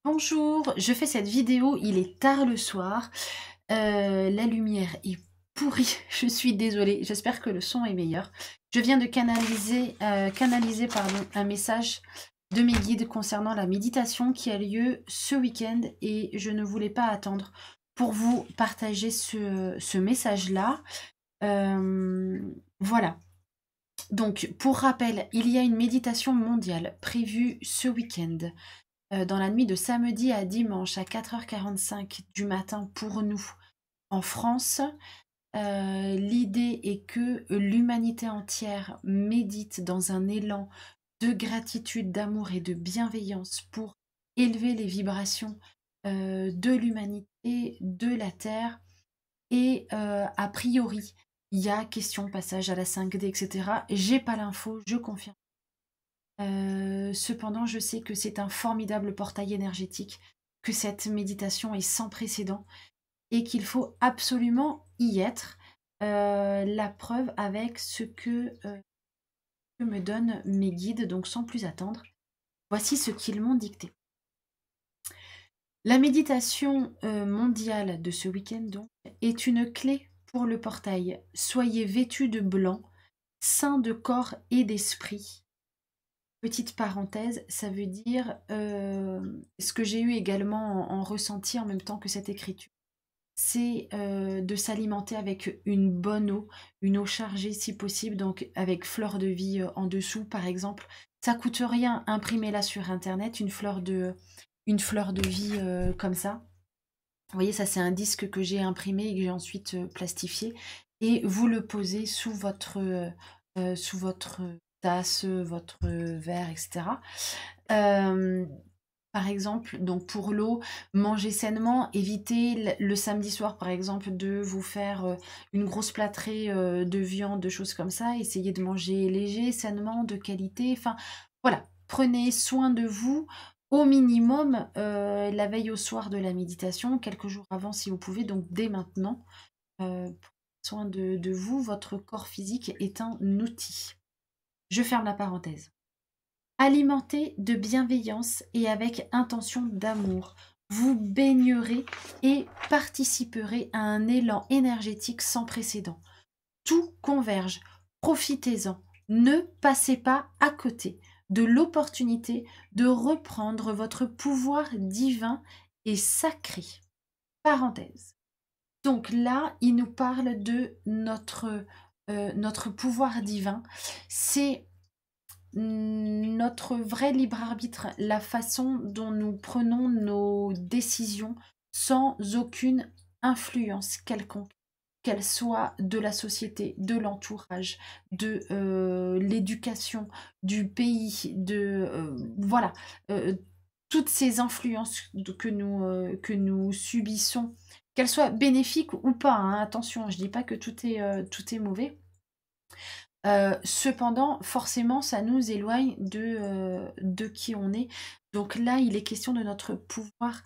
Bonjour, je fais cette vidéo, il est tard le soir, la lumière est pourrie, je suis désolée, j'espère que le son est meilleur. Je viens de canaliser pardon, un message de mes guides concernant la méditation qui a lieu ce week-end et je ne voulais pas attendre pour vous partager ce message-là. Voilà. Donc, pour rappel, il y a une méditation mondiale prévue ce week-end dans la nuit de samedi à dimanche à 4h45 du matin pour nous en France. L'idée est que l'humanité entière médite dans un élan de gratitude, d'amour et de bienveillance pour élever les vibrations de l'humanité, de la Terre. Et a priori, il y a question passage à la 5D, etc. J'ai pas l'info, je confirme. Cependant, je sais que c'est un formidable portail énergétique, que cette méditation est sans précédent et qu'il faut absolument y être. La preuve avec ce que me donnent mes guides, donc sans plus attendre, voici ce qu'ils m'ont dicté. La méditation mondiale de ce week-end donc, est une clé pour le portail. Soyez vêtus de blanc, saints de corps et d'esprit. Petite parenthèse, ça veut dire ce que j'ai eu également en ressenti en même temps que cette écriture. C'est de s'alimenter avec une bonne eau, une eau chargée si possible, donc avec fleur de vie en dessous par exemple. Ça coûte rien, imprimez-la sur internet, une fleur de vie comme ça. Vous voyez, ça c'est un disque que j'ai imprimé et que j'ai ensuite plastifié. Et vous le posez sous votre tasse, votre verre, etc. Par exemple, donc pour l'eau, mangez sainement, évitez le samedi soir par exemple de vous faire une grosse plâtrée de viande, de choses comme ça. Essayez de manger léger, sainement, de qualité. Enfin, voilà, prenez soin de vous au minimum la veille au soir de la méditation, quelques jours avant si vous pouvez, donc dès maintenant. Prenez soin de vous, votre corps physique est un outil. Je ferme la parenthèse. Alimenté de bienveillance et avec intention d'amour, vous baignerez et participerez à un élan énergétique sans précédent. Tout converge, profitez-en, ne passez pas à côté de l'opportunité de reprendre votre pouvoir divin et sacré. Parenthèse. Donc là, il nous parle de notre pouvoir divin. C'est notre vrai libre arbitre, la façon dont nous prenons nos décisions sans aucune influence quelconque, qu'elle soit de la société, de l'entourage, de l'éducation, du pays, voilà, toutes ces influences que nous subissons, qu'elles soient bénéfiques ou pas, hein, attention, je ne dis pas que tout est mauvais. Cependant, forcément, ça nous éloigne de qui on est. Donc là, il est question de notre pouvoir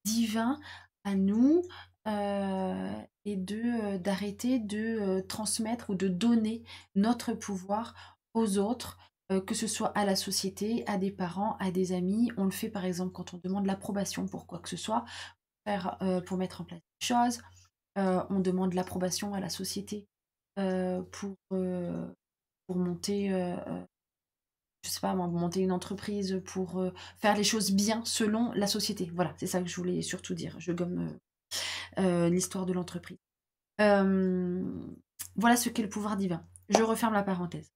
divin à nous et d'arrêter de transmettre ou de donner notre pouvoir aux autres, que ce soit à la société, à des parents, à des amis. On le fait par exemple quand on demande l'approbation pour quoi que ce soit, pour mettre en place des choses. On demande l'approbation à la société euh, pour, euh, pour monter, je sais pas moi, monter une entreprise, pour faire les choses bien selon la société. Voilà, c'est ça que je voulais surtout dire. Je gomme l'histoire de l'entreprise. Voilà ce qu'est le pouvoir divin. Je referme la parenthèse.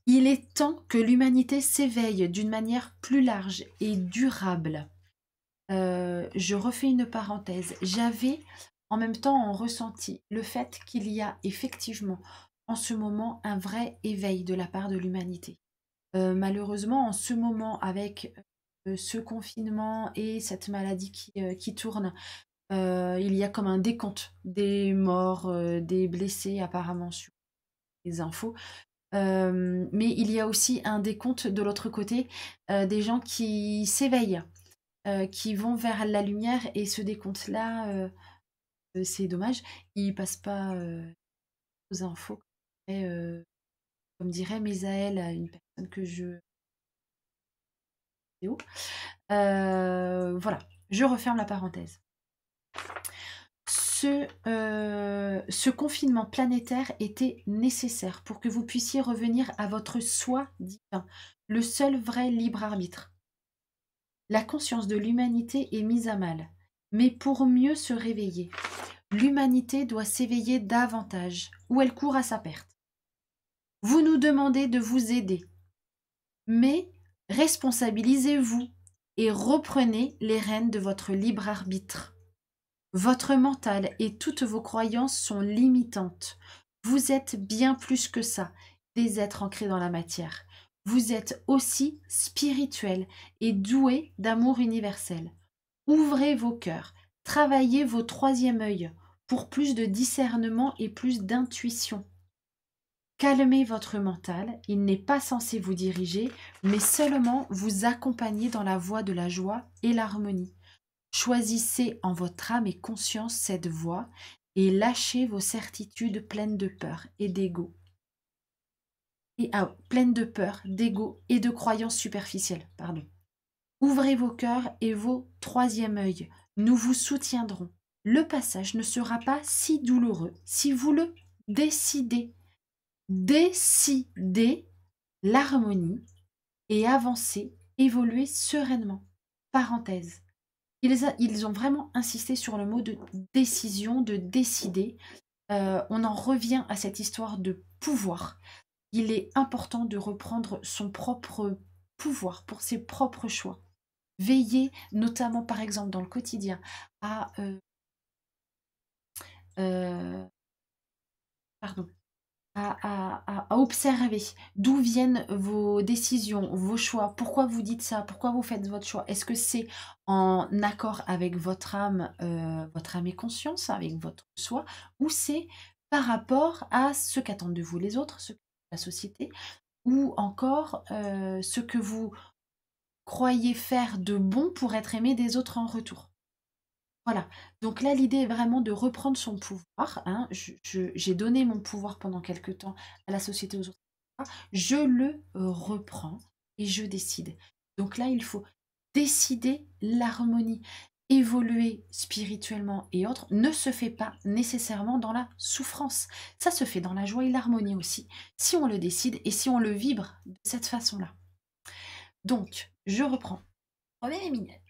Il est temps que l'humanité s'éveille d'une manière plus large et durable. Je refais une parenthèse. J'avais en même temps en ressenti le fait qu'il y a effectivement en ce moment un vrai éveil de la part de l'humanité. Malheureusement, en ce moment, avec ce confinement et cette maladie qui tourne, il y a comme un décompte des morts, des blessés apparemment sur les infos. Mais il y a aussi un décompte de l'autre côté, des gens qui s'éveillent, qui vont vers la lumière et ce décompte-là, c'est dommage, il passe pas aux infos. Et, comme dirait Mésaël, une personne que je Voilà, je referme la parenthèse. Ce confinement planétaire était nécessaire pour que vous puissiez revenir à votre soi divin, le seul vrai libre arbitre. La conscience de l'humanité est mise à mal, mais pour mieux se réveiller, l'humanité doit s'éveiller davantage, ou elle court à sa perte. Vous nous demandez de vous aider, mais responsabilisez-vous et reprenez les rênes de votre libre arbitre. Votre mental et toutes vos croyances sont limitantes. Vous êtes bien plus que ça, des êtres ancrés dans la matière. Vous êtes aussi spirituel et doué d'amour universel. Ouvrez vos cœurs, travaillez vos troisième œil pour plus de discernement et plus d'intuition. Calmez votre mental, il n'est pas censé vous diriger, mais seulement vous accompagner dans la voie de la joie et l'harmonie. Choisissez en votre âme et conscience cette voie et lâchez vos certitudes pleines de peur et d'ego. Pleines de peur, d'ego et de croyances superficielles. Pardon. Ouvrez vos cœurs et vos troisième œil. Nous vous soutiendrons. Le passage ne sera pas si douloureux si vous le décidez. Décidez l'harmonie et avancez, évoluez sereinement. Parenthèse. Ils ont vraiment insisté sur le mot de décision, de décider. On en revient à cette histoire de pouvoir. Il est important de reprendre son propre pouvoir pour ses propres choix. Veillez notamment, par exemple, dans le quotidien, à pardon, à observer d'où viennent vos décisions, vos choix, pourquoi vous dites ça, pourquoi vous faites votre choix. Est-ce que c'est en accord avec votre âme et conscience, avec votre soi, ou c'est par rapport à ce qu'attendent de vous les autres, ce que la société, ou encore ce que vous croyez faire de bon pour être aimé des autres en retour. Voilà, donc là l'idée est vraiment de reprendre son pouvoir, hein. J'ai donné mon pouvoir pendant quelque temps à la société, aux autres, je le reprends et je décide. Donc là il faut décider l'harmonie. Évoluer spirituellement et autres ne se fait pas nécessairement dans la souffrance, ça se fait dans la joie et l'harmonie aussi, si on le décide et si on le vibre de cette façon-là. Donc, je reprends. Remets les minettes.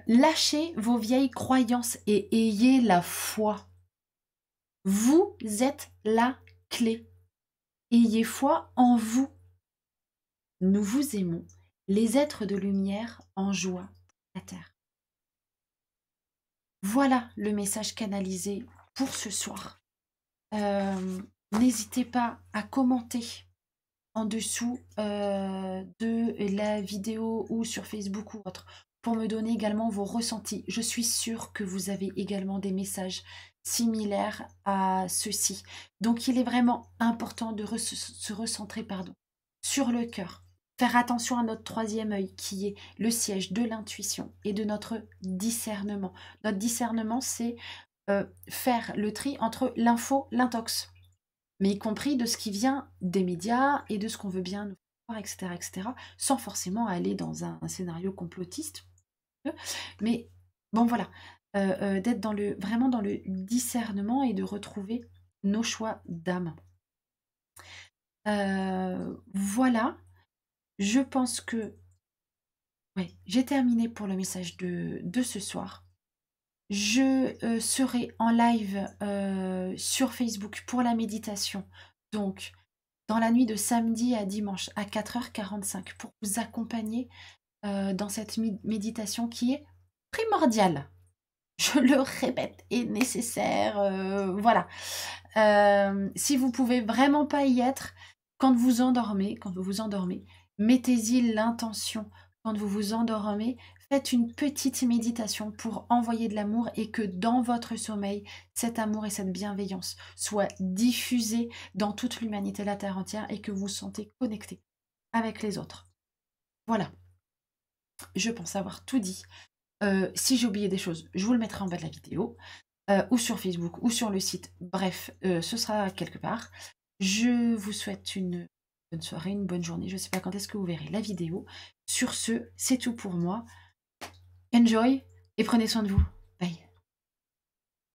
Lâchez vos vieilles croyances et ayez la foi. Vous êtes la clé. Ayez foi en vous. Nous vous aimons, les êtres de lumière en joie pour la terre. Voilà le message canalisé pour ce soir. N'hésitez pas à commenter en dessous de la vidéo ou sur Facebook ou autre pour me donner également vos ressentis. Je suis sûre que vous avez également des messages similaires à ceux-ci. Donc il est vraiment important de se recentrer sur le cœur. Faire attention à notre troisième œil qui est le siège de l'intuition et de notre discernement. Notre discernement, c'est faire le tri entre l'info, l'intox, mais y compris de ce qui vient des médias et de ce qu'on veut bien nous voir, etc., sans forcément aller dans un scénario complotiste. Mais bon, voilà, d'être vraiment dans le discernement et de retrouver nos choix d'âme. Voilà, je pense que ouais, j'ai terminé pour le message de ce soir. Je serai en live sur Facebook pour la méditation, donc dans la nuit de samedi à dimanche à 4h45 pour vous accompagner dans cette méditation qui est primordiale. Je le répète, est nécessaire. Voilà. Si vous pouvez vraiment pas y être, quand vous vous endormez, mettez-y l'intention. Quand vous vous endormez, faites une petite méditation pour envoyer de l'amour et que dans votre sommeil, cet amour et cette bienveillance soient diffusés dans toute l'humanité, la Terre entière, et que vous vous sentez connecté avec les autres. Voilà. Je pense avoir tout dit. Si j'ai oublié des choses, je vous le mettrai en bas de la vidéo, ou sur Facebook, ou sur le site. Bref, ce sera quelque part. Je vous souhaite une bonne soirée, une bonne journée. Je ne sais pas quand est-ce que vous verrez la vidéo. Sur ce, c'est tout pour moi. Enjoy et prenez soin de vous.